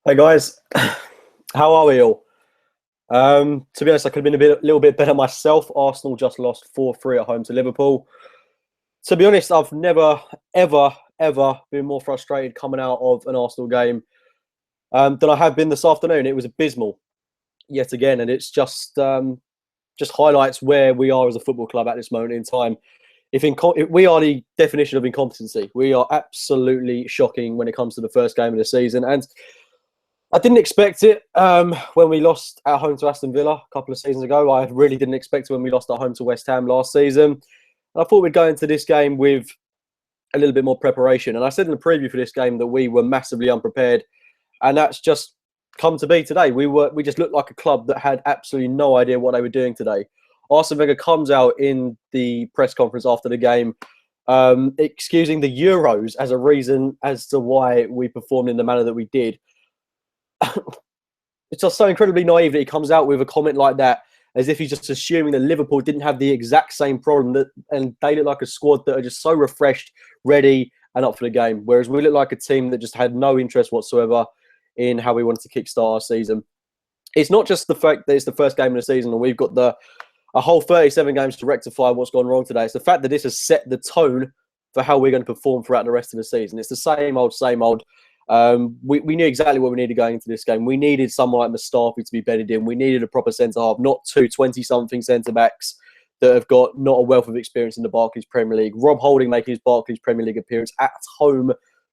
Hey guys, how are we all? To be honest, I could have been little bit better myself. Arsenal just lost 4-3 at home to Liverpool. To be honest, I've never, ever been more frustrated coming out of an Arsenal game than I have been this afternoon. It was abysmal yet again, and it's just highlights where we are as a football club at this moment in time. If we are the definition of incompetency, we are absolutely shocking when it comes to the first game of the season, and I didn't expect it when we lost at home to Aston Villa a couple of seasons ago. I really didn't expect it when we lost at home to West Ham last season. And I thought we'd go into this game with a little bit more preparation. And I said in the preview for this game that we were massively unprepared, and that's just come to be today. We just looked like a club that had absolutely no idea what they were doing today. Arsene Wenger comes out in the press conference after the game, excusing the Euros as a reason as to why we performed in the manner that we did. It's just so incredibly naive that he comes out with a comment like that, as if he's just assuming that Liverpool didn't have the exact same problem, and they look like a squad that are just so refreshed, ready, and up for the game. Whereas we look like a team that just had no interest whatsoever in how we wanted to kickstart our season. It's not just the fact that it's the first game of the season and we've got a whole 37 games to rectify what's gone wrong today. It's the fact that this has set the tone for how we're going to perform throughout the rest of the season. It's the same old, same old. We knew exactly what we needed going into this game. We needed someone like Mustafi to be bedded in. We needed a proper centre-half, not two 20-something centre-backs that have got not a wealth of experience in the Barclays Premier League. Rob Holding making his Barclays Premier League appearance at home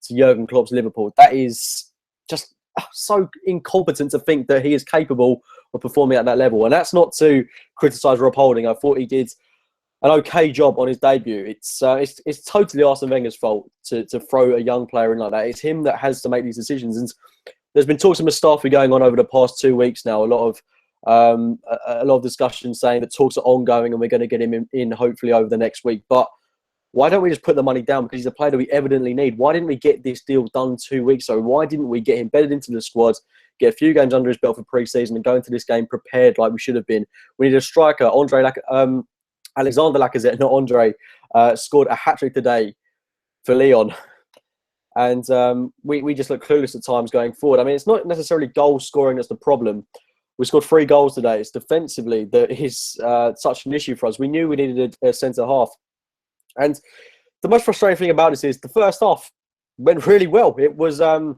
to Jurgen Klopp's Liverpool. That is just so incompetent to think that he is capable of performing at that level. And that's not to criticise Rob Holding. I thought he did an okay job on his debut. It's totally Arsene Wenger's fault to throw a young player in like that. It's him that has to make these decisions. And there's been talks of Mustafi going on over the past 2 weeks now. A lot of discussion saying that talks are ongoing and we're going to get him in hopefully over the next week. But why don't we just put the money down? Because he's a player that we evidently need. Why didn't we get this deal done 2 weeks ago? Why didn't we get him bedded into the squad, get a few games under his belt for pre-season and go into this game prepared like we should have been? We need a striker. Alexander Lacazette, not Andre, scored a hat-trick today for Lyon. And we just look clueless at times going forward. I mean, it's not necessarily goal scoring that's the problem. We scored 3 goals today. It's defensively that is such an issue for us. We knew we needed a centre-half. And the most frustrating thing about this is the first half went really well. It was a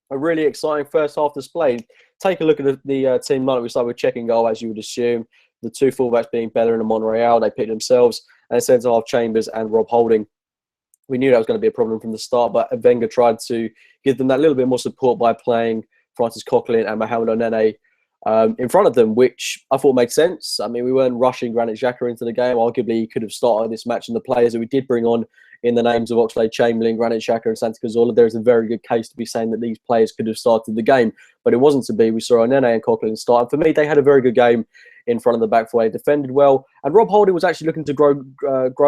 really exciting first half display. Take a look at the team lineup. We start with checking goal, as you would assume. The 2 fullbacks being Bellerin and Monreal, they picked themselves, and centre-half Chambers and Rob Holding. We knew that was going to be a problem from the start, but Wenger tried to give them that little bit more support by playing Francis Coquelin and Mohamed Onene in front of them, which I thought made sense. I mean, we weren't rushing Granit Xhaka into the game. Arguably, he could have started this match, and the players that we did bring on in the names of Oxlade-Chamberlain, Granit Xhaka and Santi Cazorla, there is a very good case to be saying that these players could have started the game, but it wasn't to be. We saw Onene and Coquelin start. And for me, they had a very good game in front of the back four. They defended well, and Rob Holding was actually looking to grow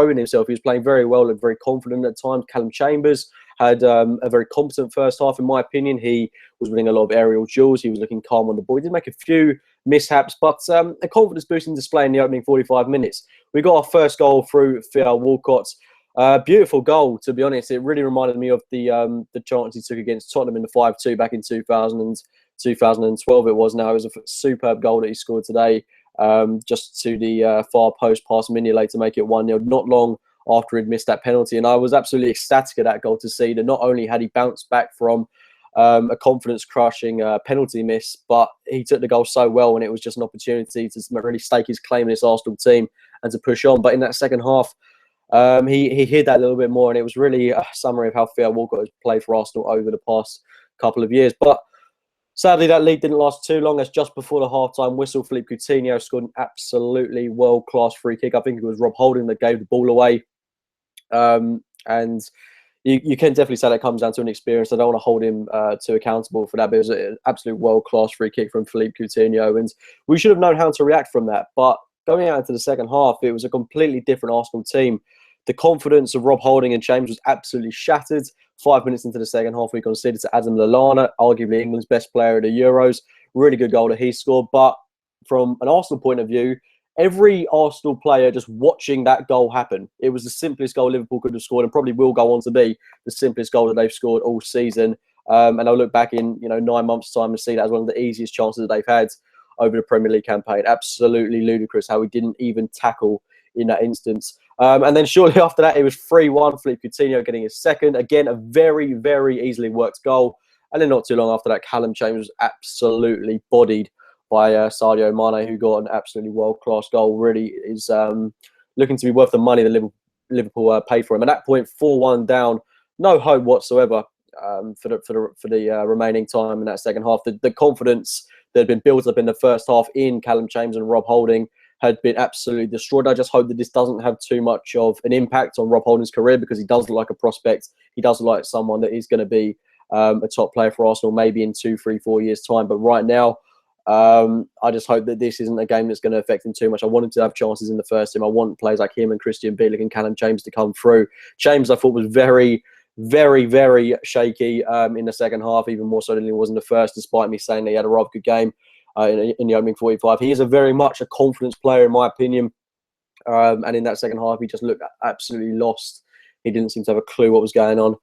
in himself. He was playing very well and very confident at times. Callum Chambers had a very competent first half, in my opinion. He was winning a lot of aerial duels. He was looking calm on the ball. He did make a few mishaps, but a confidence-boosting display in the opening 45 minutes. We got our first goal through Theo Walcott. Beautiful goal, to be honest. It really reminded me of the chance he took against Tottenham in the 5-2 back in 2012 it was now. It was a superb goal that he scored today, just to the far post past Mignolet to make it 1-0, not long after he'd missed that penalty. And I was absolutely ecstatic at that goal to see that not only had he bounced back from a confidence-crushing penalty miss, but he took the goal so well, and it was just an opportunity to really stake his claim in this Arsenal team and to push on. But in that second half, he hid that a little bit more, and it was really a summary of how Theo Walcott has played for Arsenal over the past couple of years. But sadly, that lead didn't last too long, as just before the half-time whistle, Philippe Coutinho scored an absolutely world-class free kick. I think it was Rob Holding that gave the ball away. And you can definitely say that comes down to an experience. I don't want to hold him too accountable for that, but it was an absolute world-class free kick from Philippe Coutinho, and we should have known how to react from that. But going out into the second half, it was a completely different Arsenal team. The confidence of Rob Holding and James was absolutely shattered. 5 minutes into the second half, we conceded to Adam Lallana, arguably England's best player at the Euros. Really good goal that he scored. But from an Arsenal point of view, every Arsenal player just watching that goal happen, it was the simplest goal Liverpool could have scored, and probably will go on to be the simplest goal that they've scored all season. And I'll look back in 9 months' time and see that as one of the easiest chances that they've had over the Premier League campaign. Absolutely ludicrous how he didn't even tackle in that instance. And then shortly after that, it was 3-1. Philippe Coutinho getting his second. Again, a very, very easily worked goal. And then not too long after that, Callum Chambers was absolutely bodied by Sadio Mane, who got an absolutely world-class goal. Really is looking to be worth the money that Liverpool paid for him. At that point, 4-1 down, no hope whatsoever for the remaining time in that second half. The confidence that had been built up in the first half in Callum Chambers and Rob Holding had been absolutely destroyed. I just hope that this doesn't have too much of an impact on Rob Holding's career, because he does look like a prospect. He does look like someone that is going to be a top player for Arsenal maybe in 2, 3, 4 years' time. But right now, I just hope that this isn't a game that's going to affect him too much. I want him to have chances in the first team. I want players like him and Christian Bielik and Callum Chambers to come through. Chambers, I thought, was very, very, very shaky in the second half, even more so than he was in the first, despite me saying that he had a rather good game in the opening 45. He is very much a confidence player, in my opinion. And in that second half, he just looked absolutely lost. He didn't seem to have a clue what was going on.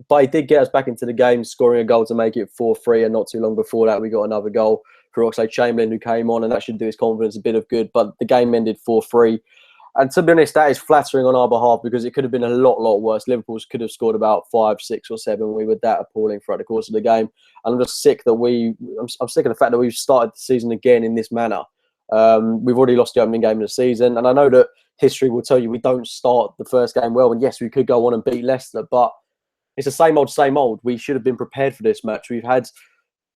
But he did get us back into the game, scoring a goal to make it 4-3. And not too long before that, we got another goal for Oxlade-Chamberlain, who came on, and that should do his confidence a bit of good. But the game ended 4-3. And to be honest, that is flattering on our behalf, because it could have been a lot worse. Liverpool could have scored about 5, 6 or 7. We were that appalling throughout the course of the game. And I'm just sick that I'm sick of the fact that we've started the season again in this manner. We've already lost the opening game of the season. And I know that history will tell you we don't start the first game well. And yes, we could go on and beat Leicester, but it's the same old, same old. We should have been prepared for this match. We've had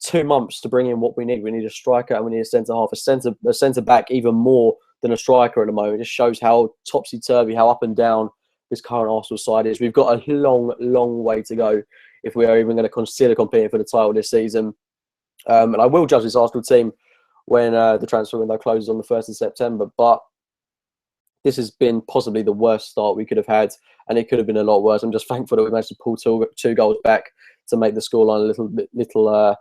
2 months to bring in what we need. We need a striker and we need a centre-half, a centre-back even more than a striker at the moment. It just shows how topsy-turvy, how up and down this current Arsenal side is. We've got a long way to go if we are even going to consider competing for the title this season. And I will judge this Arsenal team when the transfer window closes on the 1st of September. But this has been possibly the worst start we could have had, and it could have been a lot worse. I'm just thankful that we managed to pull two goals back to make the scoreline a little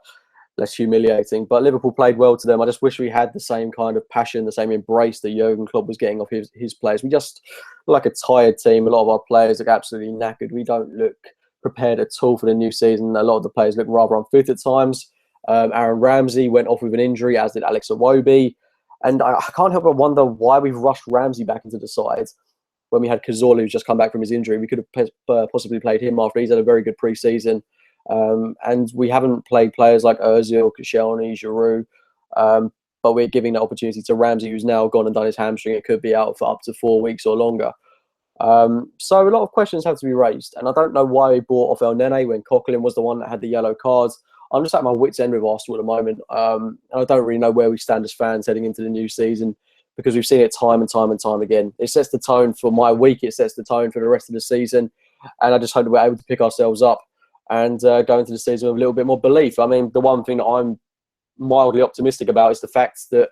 less humiliating. But Liverpool played well to them. I just wish we had the same kind of passion, the same embrace that Jurgen Klopp was getting off his players. We just look like a tired team. A lot of our players look absolutely knackered. We don't look prepared at all for the new season. A lot of the players look rather unfit at times. Aaron Ramsey went off with an injury, as did Alex Iwobi. And I can't help but wonder why we've rushed Ramsey back into the side when we had Cazorla, who's just come back from his injury. We could have possibly played him after he's had a very good pre-season. And we haven't played players like Ozil, Koscielny, Giroud, but we're giving that opportunity to Ramsey, who's now gone and done his hamstring. It could be out for up to 4 weeks or longer. So a lot of questions have to be raised. And I don't know why we brought off El Nene when Coquelin was the one that had the yellow cards. I'm just at my wit's end with Arsenal at the moment. And I don't really know where we stand as fans heading into the new season, because we've seen it time and time again. It sets the tone for my week. It sets the tone for the rest of the season. And I just hope that we're able to pick ourselves up and go into the season with a little bit more belief. I mean, the one thing that I'm mildly optimistic about is the fact that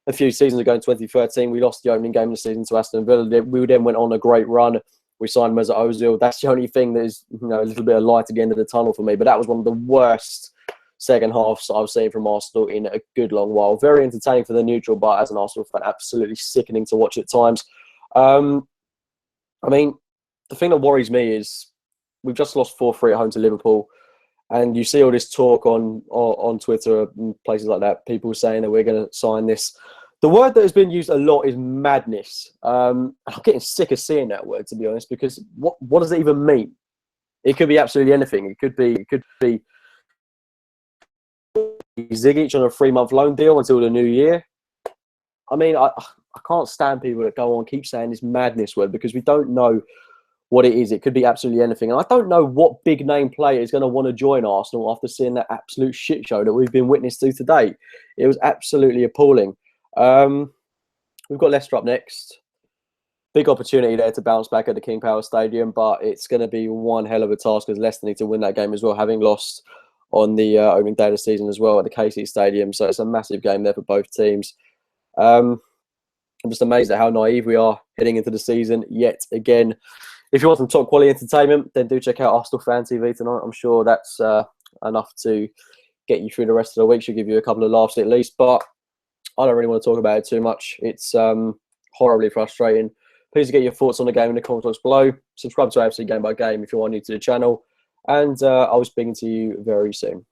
a few seasons ago in 2013, we lost the opening game of the season to Aston Villa. We then went on a great run. We signed Mesut Ozil. That's the only thing that is, a little bit of light at the end of the tunnel for me. But that was one of the worst second halves I've seen from Arsenal in a good long while. Very entertaining for the neutral, but as an Arsenal fan, absolutely sickening to watch at times. I mean, the thing that worries me is we've just lost 4-3 at home to Liverpool. And you see all this talk on Twitter and places like that, people saying that we're going to sign this. The word that has been used a lot is madness. I'm getting sick of seeing that word, to be honest, because what does it even mean? It could be absolutely anything. It could be Zigic on a 3-month loan deal until the new year. I mean, I can't stand people that go on keep saying this madness word, because we don't know what it is. It could be absolutely anything. And I don't know what big name player is going to want to join Arsenal after seeing that absolute shit show that we've been witness to today. It was absolutely appalling. We've got Leicester up next. Big opportunity there to bounce back at the King Power Stadium, but it's going to be one hell of a task, because Leicester need to win that game as well, having lost on the opening day of the season as well at the KC Stadium. So it's a massive game there for both teams. I'm just amazed at how naive we are heading into the season yet again. If you want some top quality entertainment, then do check out Arsenal Fan TV tonight. I'm sure that's enough to get you through the rest of the week. Should give you a couple of laughs at least, but I don't really want to talk about it too much. It's horribly frustrating. Please get your thoughts on the game in the comments box below. Subscribe to AFC Game by Game if you are new to the channel. and I'll be speaking to you very soon.